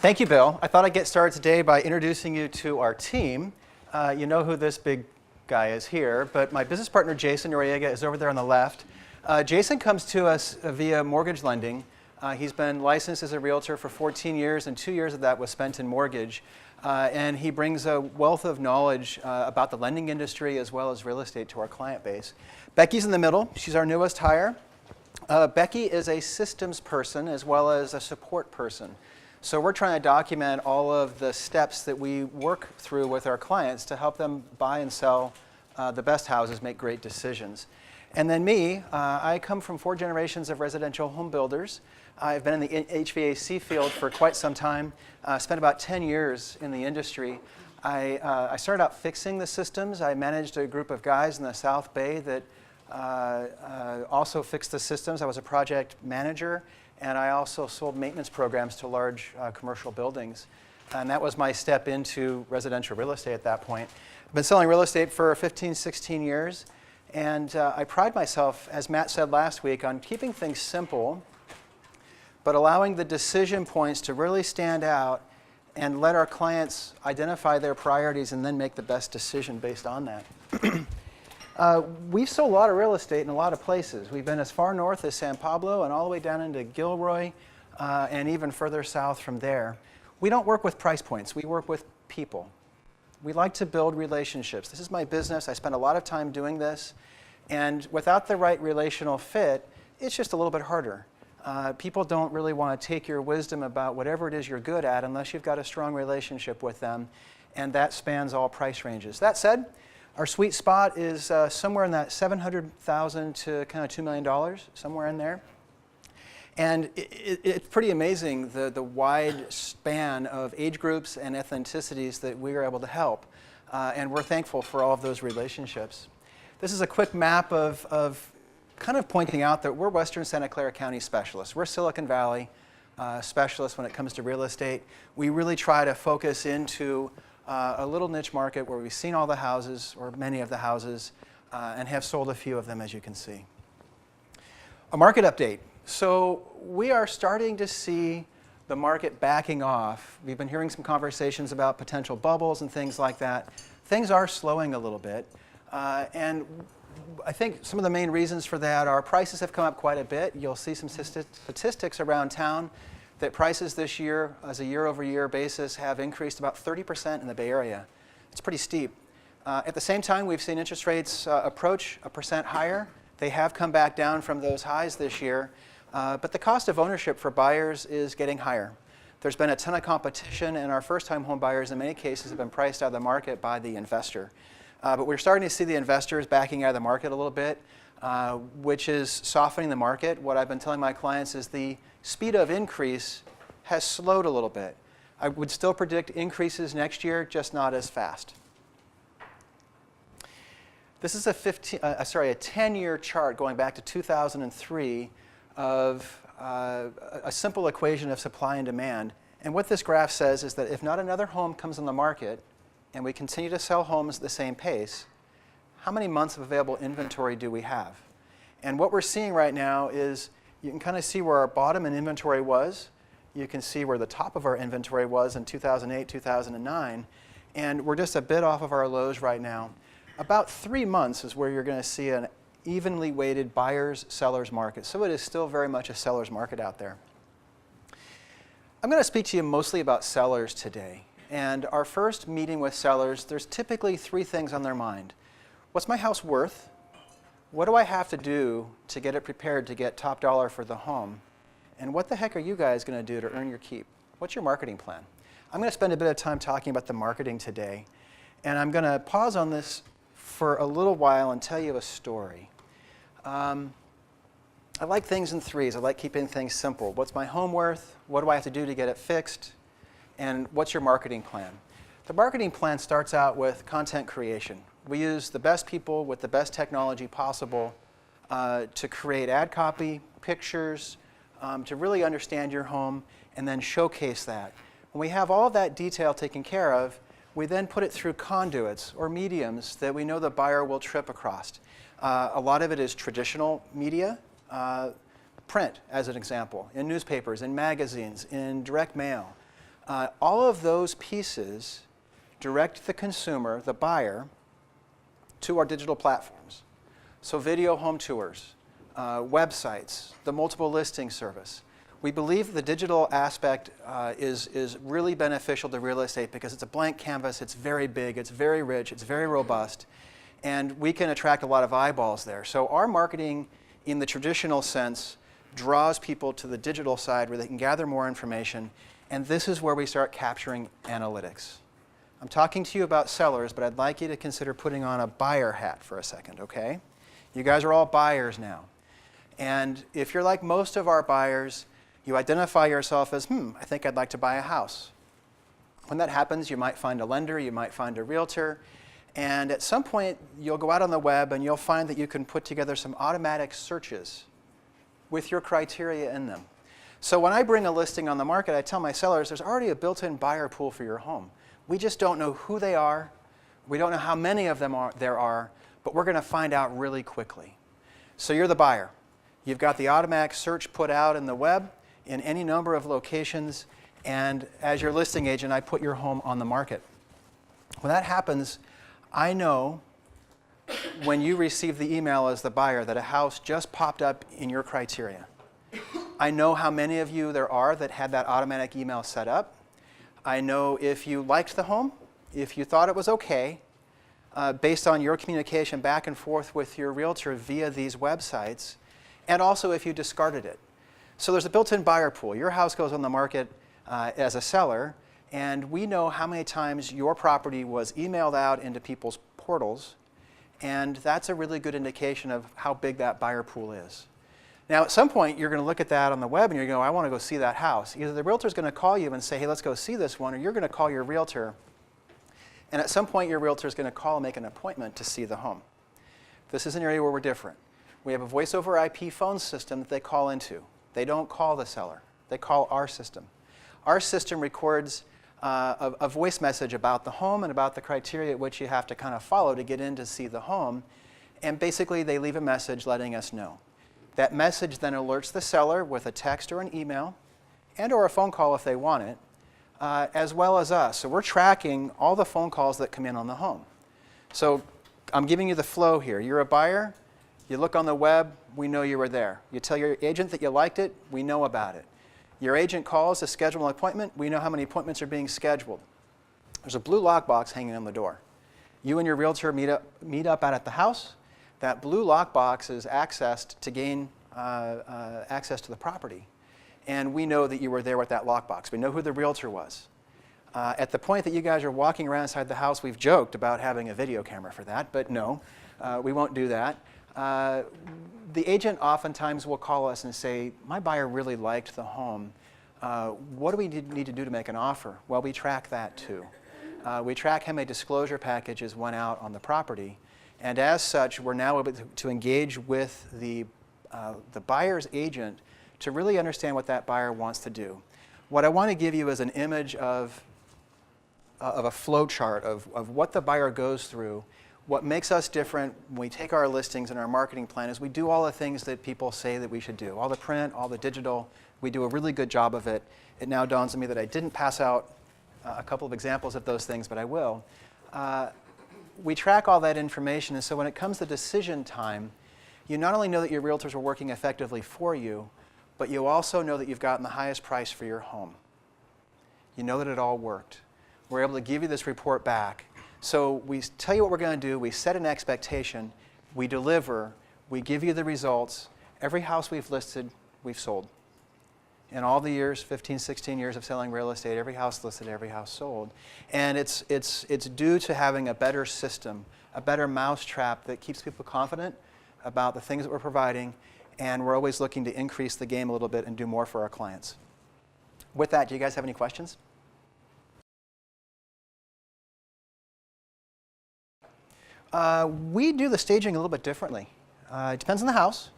Thank you, Bill. I thought I'd get started today by introducing you to our team. You know who this big guy is here, but my business partner, Jason Noriega, is over there on the left. Jason comes to us via mortgage lending. He's been licensed as a realtor for 14 years, and 2 years of that was spent in mortgage. And he brings a wealth of knowledge about the lending industry as well as real estate to our client base. Becky's in the middle. She's our newest hire. Becky is a systems person as well as a support person. So we're trying to document all of the steps that we work through with our clients to help them buy and sell the best houses, make great decisions. And then me, I come from 4 generations of residential home builders. I've been in the HVAC field for quite some time, spent about 10 years in the industry. I started out fixing the systems. I managed a group of guys in the South Bay that also fixed the systems. I was a project manager, and I also sold maintenance programs to large commercial buildings. And that was my step into residential real estate at that point. I've been selling real estate for 15, 16 years. And I pride myself, as Matt said last week, on keeping things simple, but allowing the decision points to really stand out and let our clients identify their priorities and then make the best decision based on that. We've sold a lot of real estate in a lot of places. We've been as far north as San Pablo and all the way down into Gilroy and even further south from there. We don't work with price points. We work with people. We like to build relationships. This is my business. I spend a lot of time doing this. And without the right relational fit, it's just a little bit harder. People don't really want to take your wisdom about whatever it is you're good at unless you've got a strong relationship with them. And that spans all price ranges. That said, our sweet spot is somewhere in that $700,000 to kind of $2 million, somewhere in there. And it's pretty amazing the wide span of age groups and ethnicities that we are able to help. And we're thankful for all of those relationships. This is a quick map of kind of pointing out that we're Western Santa Clara County specialists. We're Silicon Valley specialists when it comes to real estate. We really try to focus into a little niche market where we've seen all the houses, or many of the houses, and have sold a few of them, as you can see. A market update. So we are starting to see the market backing off. We've been hearing some conversations about potential bubbles and things like that. Things are slowing a little bit. And I think some of the main reasons for that are prices have come up quite a bit. You'll see some statistics around town that prices this year, as a year-over-year basis, have increased about 30% in the Bay Area. It's pretty steep. At the same time, we've seen interest rates approach 1% higher. They have come back down from those highs this year. But the cost of ownership for buyers is getting higher. There's been a ton of competition, and our first-time home buyers in many cases have been priced out of the market by the investor. But we're starting to see the investors backing out of the market a little bit, which is softening the market. What I've been telling my clients is the speed of increase has slowed a little bit. I would still predict increases next year, just not as fast. This is a 10-year chart going back to 2003 of a simple equation of supply and demand. And what this graph says is that if not another home comes on the market and we continue to sell homes at the same pace, how many months of available inventory do we have? And what we're seeing right now is you can kind of see where our bottom in inventory was. You can see where the top of our inventory was in 2008, 2009. And we're just a bit off of our lows right now. About 3 months is where you're going to see an evenly weighted buyers, sellers market. So it is still very much a seller's market out there. I'm going to speak to you mostly about sellers today. And our first meeting with sellers, there's typically 3 things on their mind. What's my house worth? What do I have to do to get it prepared to get top dollar for the home? And what the heck are you guys going to do to earn your keep? What's your marketing plan? I'm going to spend a bit of time talking about the marketing today. And I'm going to pause on this for a little while and tell you a story. I like things in 3s. I like keeping things simple. What's my home worth? What do I have to do to get it fixed? And what's your marketing plan? The marketing plan starts out with content creation. We use the best people with the best technology possible to create ad copy, pictures, to really understand your home and then showcase that. When we have all of that detail taken care of, we then put it through conduits or mediums that we know the buyer will trip across. A lot of it is traditional media, print as an example, in newspapers, in magazines, in direct mail. All of those pieces direct the consumer, the buyer, to our digital platforms. So video home tours, websites, the multiple listing service. We believe the digital aspect is really beneficial to real estate because it's a blank canvas, it's very big, it's very rich, it's very robust, and we can attract a lot of eyeballs there. So our marketing in the traditional sense draws people to the digital side where they can gather more information, and this is where we start capturing analytics. I'm talking to you about sellers, but I'd like you to consider putting on a buyer hat for a second, okay? You guys are all buyers now. And if you're like most of our buyers, you identify yourself as, I think I'd like to buy a house. When that happens, you might find a lender, you might find a realtor, and at some point, you'll go out on the web and you'll find that you can put together some automatic searches with your criteria in them. So when I bring a listing on the market, I tell my sellers, there's already a built-in buyer pool for your home. We just don't know who they are. We don't know how many of them there are, but we're going to find out really quickly. So you're the buyer. You've got the automatic search put out in the web in any number of locations, and as your listing agent, I put your home on the market. When that happens, I know when you receive the email as the buyer that a house just popped up in your criteria. I know how many of you there are that had that automatic email set up. I know if you liked the home, if you thought it was okay, based on your communication back and forth with your realtor via these websites, and also if you discarded it. So there's a built-in buyer pool. Your house goes on the market as a seller, and we know how many times your property was emailed out into people's portals, and that's a really good indication of how big that buyer pool is. Now, at some point, you're going to look at that on the web and you're going to go, I want to go see that house. Either the realtor's going to call you and say, hey, let's go see this one, or you're going to call your realtor. And at some point, your realtor is going to call and make an appointment to see the home. This is an area where we're different. We have a voice over IP phone system that they call into. They don't call the seller. They call our system. Our system records a voice message about the home and about the criteria at which you have to kind of follow to get in to see the home. And basically, they leave a message letting us know. That message then alerts the seller with a text or an email and or a phone call if they want it, as well as us. So we're tracking all the phone calls that come in on the home. So I'm giving you the flow here. You're a buyer. You look on the web. We know you were there. You tell your agent that you liked it. We know about it. Your agent calls to schedule an appointment. We know how many appointments are being scheduled. There's a blue lockbox hanging on the door. You and your realtor meet up out at the house. That blue lockbox is accessed to gain access to the property. And we know that you were there with that lockbox. We know who the realtor was. At the point that you guys are walking around inside the house, we've joked about having a video camera for that, but no, we won't do that. The agent oftentimes will call us and say, my buyer really liked the home. What do we need to do to make an offer? Well, we track that too. We track how many disclosure packages went out on the property. And as such, we're now able to engage with the buyer's agent to really understand what that buyer wants to do. What I want to give you is an image of a flow chart of what the buyer goes through. What makes us different when we take our listings and our marketing plan is we do all the things that people say that we should do. All the print, all the digital, we do a really good job of it. It now dawns on me that I didn't pass out a couple of examples of those things, but I will. We track all that information, and so when it comes to decision time, you not only know that your realtors are working effectively for you, but you also know that you've gotten the highest price for your home. You know that it all worked. We're able to give you this report back. So we tell you what we're going to do, we set an expectation, we deliver, we give you the results. Every house we've listed, we've sold. In all the years, 15, 16 years of selling real estate, every house listed, every house sold. And it's due to having a better system, a better mousetrap that keeps people confident about the things that we're providing, and we're always looking to increase the game a little bit and do more for our clients. With that, do you guys have any questions? We do the staging a little bit differently. It depends on the house,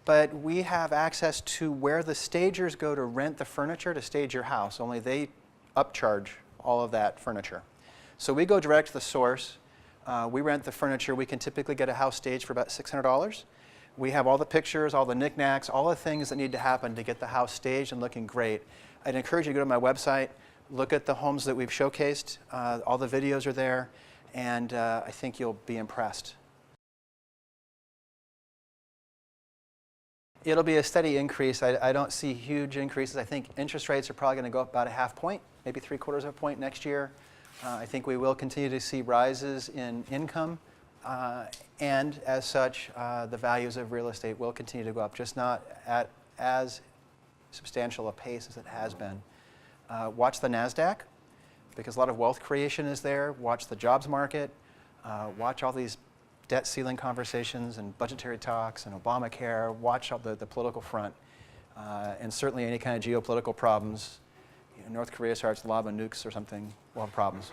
but we have access to where the stagers go to rent the furniture to stage your house, only they upcharge all of that furniture. So we go direct to the source. We rent the furniture. We can typically get a house staged for about $600. We have all the pictures, all the knickknacks, all the things that need to happen to get the house staged and looking great. I'd encourage you to go to my website, look at the homes that we've showcased. All the videos are there, and I think you'll be impressed. It'll be a steady increase. I don't see huge increases. I think interest rates are probably going to go up about a half point, maybe 3/4 of a point next year. I think we will continue to see rises in income, and as such, the values of real estate will continue to go up, just not at as substantial a pace as it has been. Watch the NASDAQ, because a lot of wealth creation is there. Watch the jobs market. Watch all these debt ceiling conversations and budgetary talks and Obamacare. Watch all the political front, and certainly any kind of geopolitical problems. North Korea starts lobbing nukes or something, we'll have problems.